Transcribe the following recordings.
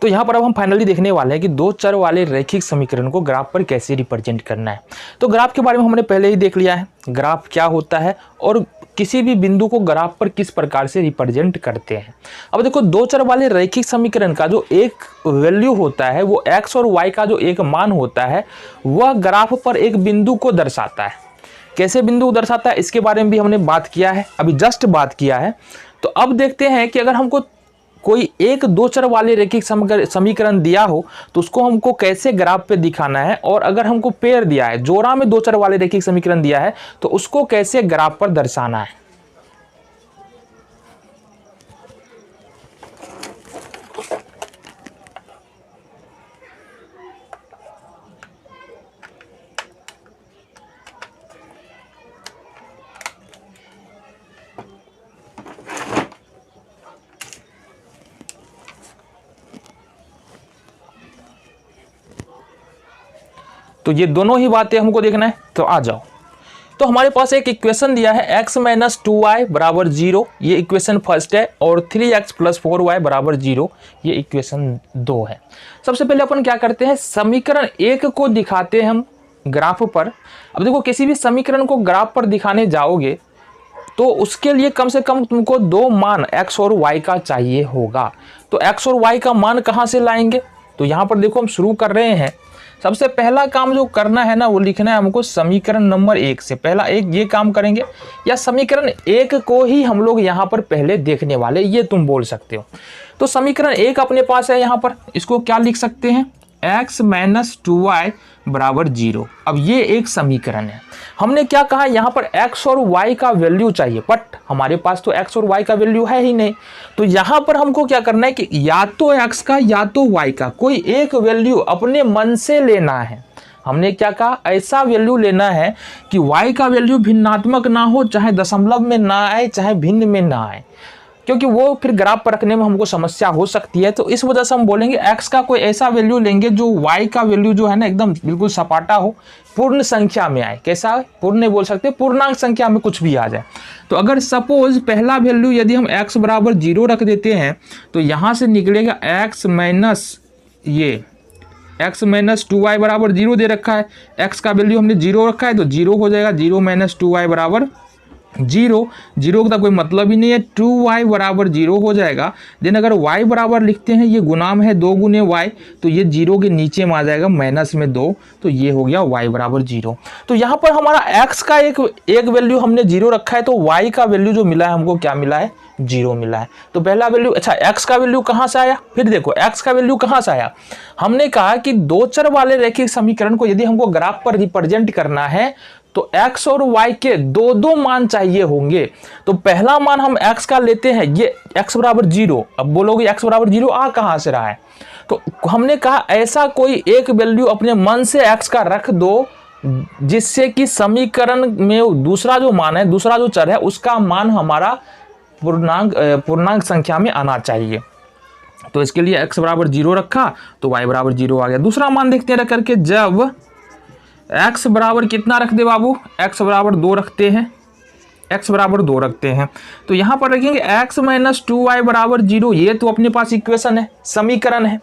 तो यहाँ पर अब हम फाइनली देखने वाले हैं कि दो चर वाले रैखिक समीकरण को ग्राफ पर कैसे रिप्रेजेंट करना है। तो ग्राफ के बारे में हमने पहले ही देख लिया है, ग्राफ क्या होता है और किसी भी बिंदु को ग्राफ पर किस प्रकार से रिप्रेजेंट करते हैं। अब देखो, दो चर वाले रैखिक समीकरण का जो एक वैल्यू होता है, वो x और y का जो एक मान होता है, वह ग्राफ पर एक बिंदु को दर्शाता है। कैसे बिंदु दर्शाता है इसके बारे में भी हमने बात किया है, अभी जस्ट बात किया है। तो अब देखते हैं कि अगर हमको कोई एक दो चर वाले रैखिक समीकरण दिया हो तो उसको हमको कैसे ग्राफ पे दिखाना है, और अगर हमको पेयर दिया है, जोड़ा में दो चर वाले रैखिक समीकरण दिया है, तो उसको कैसे ग्राफ पर दर्शाना है। तो ये दोनों ही बातें हमको देखना है, तो आ जाओ। तो हमारे पास एक इक्वेशन दिया है x माइनस 2y बराबर 0, ये इक्वेशन फर्स्ट है, और 3x प्लस 4y बराबर 0, ये इक्वेशन 2 है। सबसे पहले अपन क्या करते हैं, समीकरण एक को दिखाते हैं हम ग्राफ पर। अब देखो, किसी भी समीकरण को ग्राफ पर दिखाने जाओगे तो उसके लिए कम से कम तुमको दो मान x और y का चाहिए होगा। तो x और y का मान कहाँ से लाएंगे, तो यहाँ पर देखो हम शुरू कर रहे हैं। सबसे पहला काम जो करना है ना, वो लिखना है हमको समीकरण नंबर 1 से। पहला एक ये काम करेंगे, या समीकरण 1 को ही हम लोग यहाँ पर पहले देखने वाले, ये तुम बोल सकते हो। तो समीकरण 1 अपने पास है, यहाँ पर इसको क्या लिख सकते हैं, x माइनस 2y बराबर 0। अब ये एक समीकरण है। हमने क्या कहा, यहाँ पर x और y का वैल्यू चाहिए, बट हमारे पास तो x और y का वैल्यू है ही नहीं। तो यहाँ पर हमको क्या करना है कि या तो x का या तो y का कोई एक वैल्यू अपने मन से लेना है। हमने क्या कहा, ऐसा वैल्यू लेना है कि y का वैल्यू भिन्नात्मक ना हो, चाहे दशमलव में ना आए चाहे भिन्न में ना आए, क्योंकि वो फिर ग्राफ पर रखने में हमको समस्या हो सकती है। तो इस वजह से हम बोलेंगे x का कोई ऐसा वैल्यू लेंगे जो y का वैल्यू जो है ना एकदम बिल्कुल सपाटा हो, पूर्ण संख्या में आए। कैसा, पूर्ण नहीं बोल सकते, पूर्णांक संख्या में कुछ भी आ जाए। तो अगर सपोज पहला वैल्यू यदि हम x बराबर 0 रख देते हैं, तो यहाँ से निकलेगा x माइनस ये x माइनस 2y बराबर 0 दे रखा है। x का वैल्यू हमने 0 रखा है तो 0 हो जाएगा, 0 माइनस 2y बराबर 0। 0 का कोई मतलब ही नहीं है, 2y बराबर 0 हो जाएगा। देन अगर y बराबर लिखते हैं, ये गुणाम है 2 गुने y, तो ये 0 के नीचे में आ जाएगा माइनस में 2, तो ये हो गया y बराबर 0। तो यहाँ पर हमारा x का एक वैल्यू हमने 0 रखा है, तो y का वैल्यू जो मिला है हमको क्या मिला है, 0 मिला है। तो पहला वैल्यू, अच्छा x का वैल्यू कहाँ से आया, फिर देखो x का वैल्यू कहाँ से आया। हमने कहा कि दो चर वाले रैखिक समीकरण को यदि हमको ग्राफ पर रिप्रेजेंट करना है तो x और y के दो दो मान चाहिए होंगे। तो पहला मान हम x का लेते हैं, ये x बराबर 0। अब बोलोगे x बराबर 0 आ कहाँ से रहा है, तो हमने कहा ऐसा कोई एक वैल्यू अपने मन से x का रख दो जिससे कि समीकरण में दूसरा जो मान है, दूसरा जो चर है, उसका मान हमारा पूर्णांक संख्या में आना चाहिए। तो इसके लिए x बराबर 0 रखा तो y बराबर 0 आ गया। दूसरा मान देखते हैं रख करके, जब x बराबर कितना रख दे बाबू, x बराबर 2 रखते हैं, x बराबर 2 रखते हैं, तो यहाँ पर रखेंगे x माइनस 2y बराबर 0। ये तो अपने पास इक्वेशन है, समीकरण है।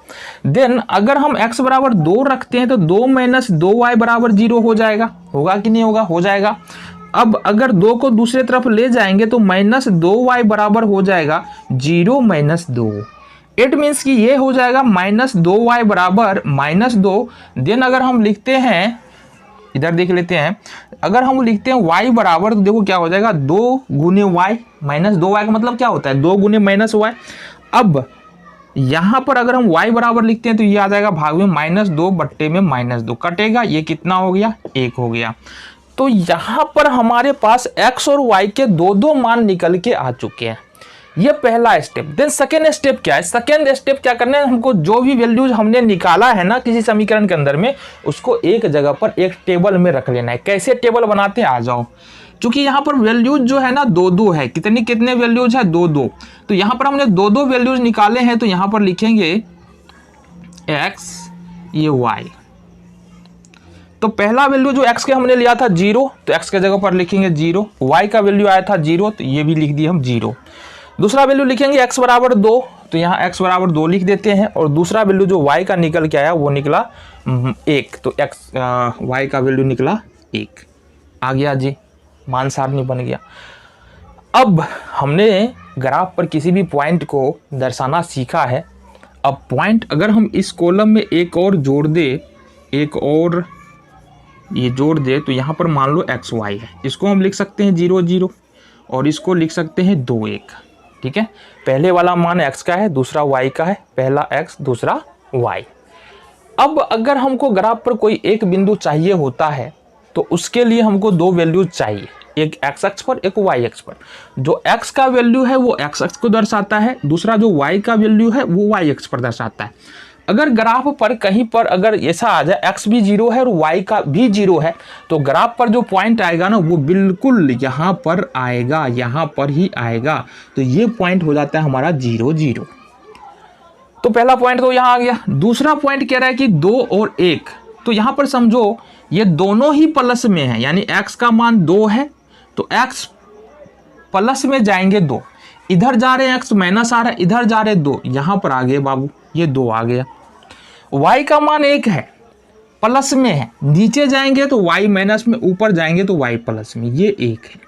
देन अगर हम x बराबर 2 रखते हैं तो 2 माइनस 2y बराबर 0 हो जाएगा, होगा कि नहीं होगा, हो जाएगा। अब अगर 2 को दूसरे तरफ ले जाएंगे तो माइनस 2y बराबर हो जाएगा 0 माइनस 2। इट मीन्स कि ये हो जाएगा माइनस 2y बराबर माइनस 2। देन अगर हम लिखते हैं, इधर देख लेते हैं, अगर हम लिखते हैं y बराबर, तो देखो क्या हो जाएगा 2 गुने y, माइनस 2y का मतलब क्या होता है 2 गुने माइनस y। अब यहाँ पर अगर हम y बराबर लिखते हैं तो ये आ जाएगा भाग में माइनस 2 बट्टे में माइनस 2 कटेगा, ये कितना हो गया 1 हो गया। तो यहाँ पर हमारे पास x और y के दो दो मान निकल के आ चुके हैं। ये पहला स्टेप। देन सेकेंड स्टेप क्या है, सेकेंड स्टेप क्या करना है, हमको जो भी वैल्यूज हमने निकाला है ना किसी समीकरण के अंदर में, उसको एक जगह पर एक टेबल में रख लेना है। कैसे टेबल बनाते हैं, आ जाओ। क्योंकि यहाँ पर वैल्यूज जो है ना दो दो है, कितने वैल्यूज है, दो दो। तो यहाँ पर हमने दो दो वैल्यूज निकाले हैं, तो यहाँ पर लिखेंगे x, ये y। तो पहला वैल्यू जो x के हमने लिया था 0, तो x के जगह पर लिखेंगे 0। y का वैल्यू आया था 0, तो ये भी लिख दिए हम 0। दूसरा वैल्यू लिखेंगे x बराबर 2, तो यहाँ x बराबर 2 लिख देते हैं और दूसरा वैल्यू जो y का निकल के आया वो निकला 1, तो y का वैल्यू निकला 1 आ गया जी, मान सारणी बन गया। अब हमने ग्राफ पर किसी भी पॉइंट को दर्शाना सीखा है। अब पॉइंट अगर हम इस कॉलम में एक और जोड़ दे, एक और ये जोड़ दे, तो यहाँ पर मान लो एक्स वाई है, इसको हम लिख सकते हैं 0 0 और इसको लिख सकते हैं 2 1। ठीक है, पहले वाला मान x का है, दूसरा y का है, पहला x दूसरा y। अब अगर हमको ग्राफ पर कोई एक बिंदु चाहिए होता है तो उसके लिए हमको दो वैल्यूज चाहिए, एक x अक्ष पर, एक y अक्ष पर। जो x का वैल्यू है वो x अक्ष को दर्शाता है, दूसरा जो y का वैल्यू है वो y अक्ष पर दर्शाता है। अगर ग्राफ पर कहीं पर अगर ऐसा आ जाए x भी 0 है और y का भी 0 है, तो ग्राफ पर जो पॉइंट आएगा ना वो बिल्कुल यहाँ पर आएगा, यहाँ पर ही आएगा। तो ये पॉइंट हो जाता है हमारा 0 0। तो पहला पॉइंट तो यहाँ आ गया। दूसरा पॉइंट कह रहा है कि 2 और 1, तो यहाँ पर समझो ये दोनों ही प्लस में है, यानी x का मान 2 है तो x प्लस में जाएंगे 2, इधर जा रहे हैं x माइनस आ रहा है, इधर जा रहे 2, यहाँ पर आ गए बाबू ये 2 आ गया। y का मान 1 है, प्लस में है, नीचे जाएंगे तो y माइनस में, ऊपर जाएंगे तो y प्लस में, ये 1 है।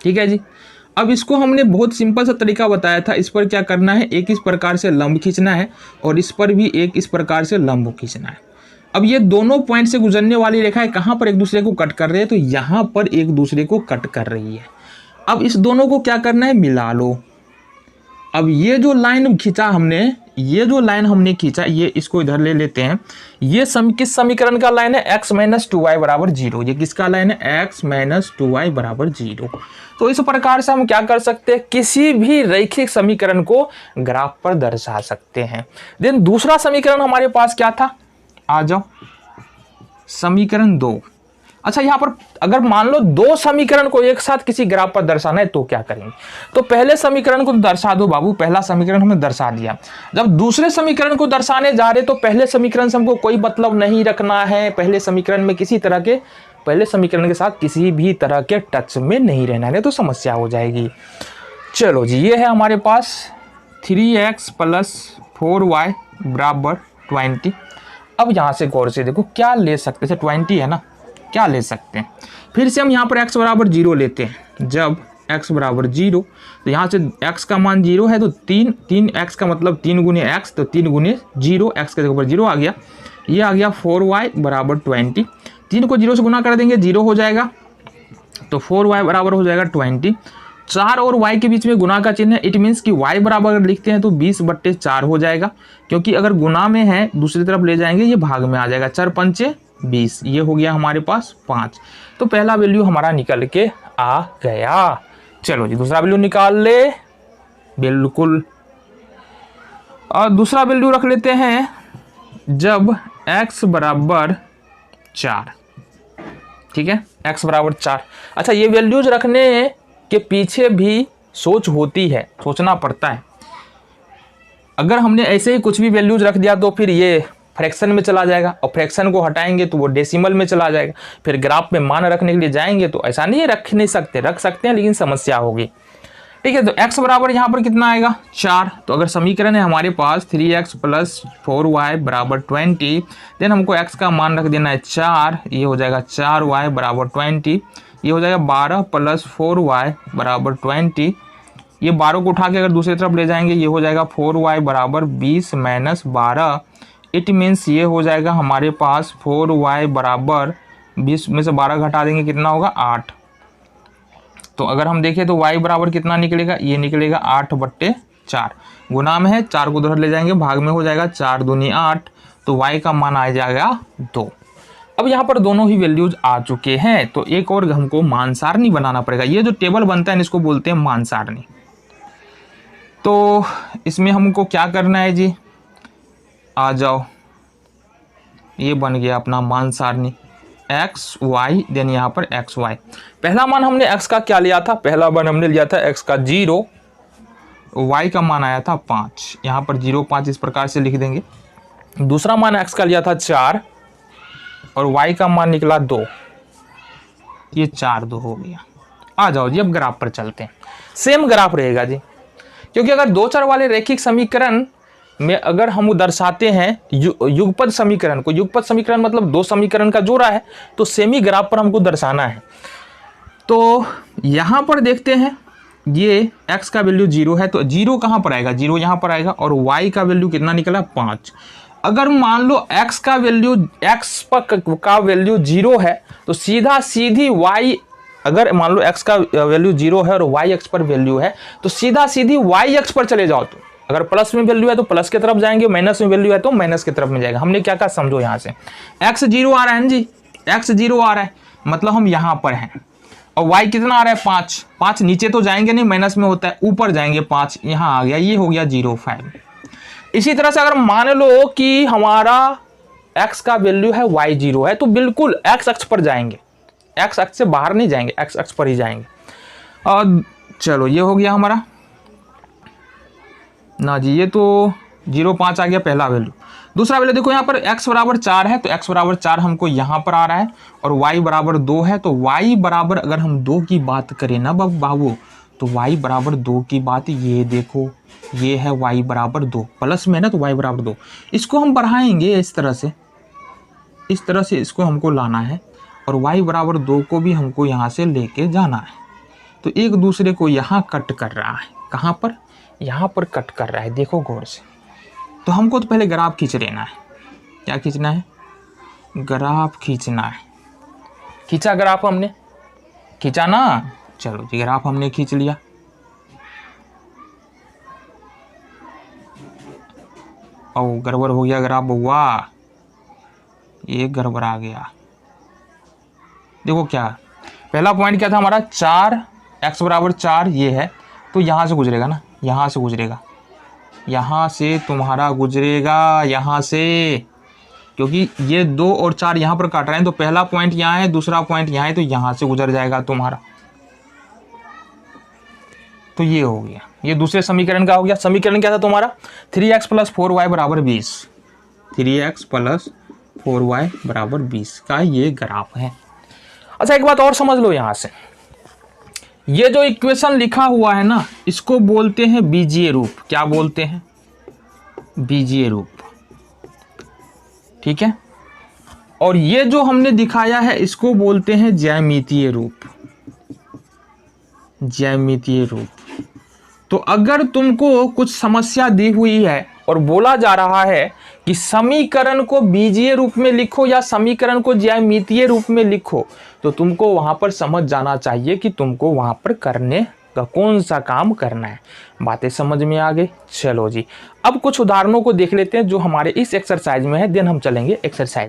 ठीक है जी। अब इसको हमने बहुत सिंपल सा तरीका बताया था, इस पर क्या करना है, एक इस प्रकार से लंब खींचना है और इस पर भी एक इस प्रकार से लंब खींचना है। अब ये दोनों पॉइंट से गुजरने वाली रेखाएं कहाँ पर एक दूसरे को कट कर रहे हैं, तो यहाँ पर एक दूसरे को कट कर रही है। अब इस दोनों को क्या करना है, मिला लो। अब ये जो लाइन खींचा हमने, ये जो लाइन हमने खींचा, ये इसको इधर ले लेते हैं। ये किस समीकरण का लाइन है, x माइनस 2y बराबर 0। ये किसका लाइन है, x माइनस 2y बराबर 0। तो इस प्रकार से हम क्या कर सकते हैं, किसी भी रैखिक समीकरण को ग्राफ पर दर्शा सकते हैं। देन दूसरा समीकरण हमारे पास क्या था, आ जाओ, समीकरण 2। अच्छा, यहाँ पर अगर मान लो दो समीकरण को एक साथ किसी ग्राफ पर दर्शाना है तो क्या करेंगे, तो पहले समीकरण को दर्शा दो बाबू। पहला समीकरण हमने दर्शा दिया। जब दूसरे समीकरण को दर्शाने जा रहे तो पहले समीकरण से हमको कोई मतलब नहीं रखना है, पहले समीकरण में किसी तरह के, पहले समीकरण के साथ किसी भी तरह के टच में नहीं रहना है, तो समस्या हो जाएगी। चलो जी, ये है हमारे पास 3x प्लस 4y बराबर 20। अब यहाँ से गौर से देखो क्या ले सकते हैं, 20 है ना, क्या ले सकते हैं। फिर से हम यहाँ पर x बराबर 0 लेते हैं। जब x बराबर 0, तो यहाँ से x का मान 0 है तो 3x का मतलब 3 गुने x, तो 3 गुने 0, x के ऊपर 0 आ गया। ये आ गया 4y बराबर 20। 3 को 0 से गुना कर देंगे, 0 हो जाएगा, तो 4y बराबर हो जाएगा 20। 4 और y के बीच में गुना का चिन्ह है, इट मीन्स कि y बराबर अगर लिखते हैं तो 20/4 हो जाएगा, क्योंकि अगर गुना में है दूसरी तरफ ले जाएंगे ये भाग में आ जाएगा। 4 पंचे 20, ये हो गया हमारे पास 5। तो पहला वैल्यू हमारा निकल के आ गया। चलो जी, दूसरा वैल्यू निकाल ले, बिल्कुल। और दूसरा वैल्यू रख लेते हैं जब x बराबर 4। ठीक है, x बराबर 4। अच्छा, ये वैल्यूज रखने के पीछे भी सोच होती है, सोचना पड़ता है। अगर हमने ऐसे ही कुछ भी वैल्यूज रख दिया तो फिर ये फ्रैक्शन में चला जाएगा, और फ्रैक्शन को हटाएंगे तो वो डेसिमल में चला जाएगा। फिर ग्राफ में मान रखने के लिए जाएंगे तो ऐसा नहीं है, रख नहीं सकते, रख सकते हैं लेकिन समस्या होगी। ठीक है, तो x बराबर यहाँ पर कितना आएगा, 4। तो अगर समीकरण है हमारे पास 3x प्लस 4y बराबर 20, देन हमको x का मान रख देना है 4, ये हो जाएगा 4y बराबर 20। ये हो जाएगा 12 प्लस 4y बराबर 20। ये 12 को उठा के अगर दूसरी तरफ ले जाएंगे, ये हो जाएगा 4y बराबर 20 माइनस 12। इट मीन्स ये हो जाएगा हमारे पास 4y बराबर 20 में से 12 घटा देंगे, कितना होगा 8। तो अगर हम देखें तो y बराबर कितना निकलेगा, ये निकलेगा 8/4। गुना में है, 4 को उधर ले जाएंगे, भाग में हो जाएगा 4 दूनी 8, तो y का मान आ जाएगा 2। अब यहाँ पर दोनों ही वैल्यूज आ चुके हैं, तो एक और हमको मान सारणी बनाना पड़ेगा। ये जो टेबल बनता है इसको बोलते हैं मान सारणी। तो इसमें हमको क्या करना है जी, आ जाओ, ये बन गया अपना मान सारणी x y, देन यहाँ पर x y। पहला मान हमने x का क्या लिया था, पहला मान हमने लिया था x का 0, y का मान आया था 5, यहाँ पर 0 5 इस प्रकार से लिख देंगे। दूसरा मान x का लिया था 4 और y का मान निकला 2, ये 4 2 हो गया। आ जाओ जी, अब ग्राफ पर चलते हैं। सेम ग्राफ रहेगा जी, क्योंकि अगर दो चर वाले रैखिक समीकरण में अगर हम दर्शाते हैं युगपद समीकरण को, युगपद समीकरण मतलब दो समीकरण का जोड़ा है, तो सेमी ग्राफ पर हमको दर्शाना है। तो यहाँ पर देखते हैं ये x का वैल्यू 0 है, तो 0 कहाँ पर आएगा, 0 यहाँ पर आएगा, और y का वैल्यू कितना निकला 5। अगर मान लो x का वैल्यू 0 है तो सीधी y, अगर मान लो x का वैल्यू 0 है और y अक्ष पर वैल्यू है तो सीधी y अक्ष पर चले जाओ। तो अगर प्लस में वैल्यू है तो प्लस की तरफ जाएंगे, माइनस में वैल्यू है तो माइनस की तरफ में जाएगा। हमने क्या कहा समझो, यहाँ से x 0 आ रहा है जी, x 0 आ रहा है मतलब हम यहाँ पर हैं, और y कितना आ रहा है 5। 5 नीचे तो जाएंगे नहीं, माइनस में होता है, ऊपर जाएंगे 5, यहाँ आ गया, ये हो गया 0 5। इसी तरह से अगर मान लो कि हमारा x का वैल्यू है y 0 है तो बिल्कुल x अक्ष पर जाएंगे, x अक्ष से बाहर नहीं जाएंगे, x अक्ष पर ही जाएंगे। और चलो ये हो गया हमारा ना जी, ये तो 0 5 आ गया पहला वैल्यू। दूसरा वैल्यू देखो यहाँ पर x बराबर 4 है तो x बराबर 4 हमको यहाँ पर आ रहा है, और y बराबर 2 है तो y बराबर, अगर हम 2 की बात करें ना बाबू, तो y बराबर 2 की बात ये देखो, ये है y बराबर 2, प्लस में है ना तो y बराबर 2। इसको हम बढ़ाएंगे इस तरह से इसको हमको लाना है, और y बराबर 2 को भी हमको यहाँ से लेके जाना है। तो एक दूसरे को यहाँ कट कर रहा है, कहाँ पर, यहाँ पर कट कर रहा है, देखो गौर से। तो हमको तो पहले ग्राफ खींच लेना है। क्या खींचना है, ग्राफ खींचना है। खींचा ग्राफ हमने, खींचा ना, चलो जी ग्राफ हमने खींच लिया। ओ गड़बड़ हो गया ग्राफ बउआ, ये गड़बड़ आ गया। देखो क्या, पहला पॉइंट क्या था हमारा 4, x बराबर 4 ये है, तो यहाँ से गुजरेगा ना, यहाँ से गुजरेगा, यहाँ से तुम्हारा गुजरेगा, यहाँ से, क्योंकि ये 2 और 4 यहाँ पर काट रहे हैं, तो पहला पॉइंट यहाँ है, दूसरा पॉइंट यहाँ है, तो यहाँ से गुजर जाएगा तुम्हारा। तो ये हो गया, ये दूसरे समीकरण का हो गया। समीकरण क्या था तुम्हारा, 3x + 4y बराबर 20, 3x + 4y बराबर 20 का ये ग्राफ है। अच्छा एक बात और समझ लो, यहाँ से ये जो इक्वेशन लिखा हुआ है ना, इसको बोलते हैं बीजीय रूप। क्या बोलते हैं, बीजीय रूप, ठीक है। और ये जो हमने दिखाया है इसको बोलते हैं ज्यामितीय रूप, ज्यामितीय रूप। तो अगर तुमको कुछ समस्या दी हुई है और बोला जा रहा है कि समीकरण को बीजीय रूप में लिखो या समीकरण को ज्यामितीय रूप में लिखो, तो तुमको वहां पर समझ जाना चाहिए कि तुमको वहां पर करने का कौन सा काम करना है। बातें समझ में आ गई। चलो जी, अब कुछ उदाहरणों को देख लेते हैं जो हमारे इस एक्सरसाइज में है, देन हम चलेंगे एक्सरसाइज।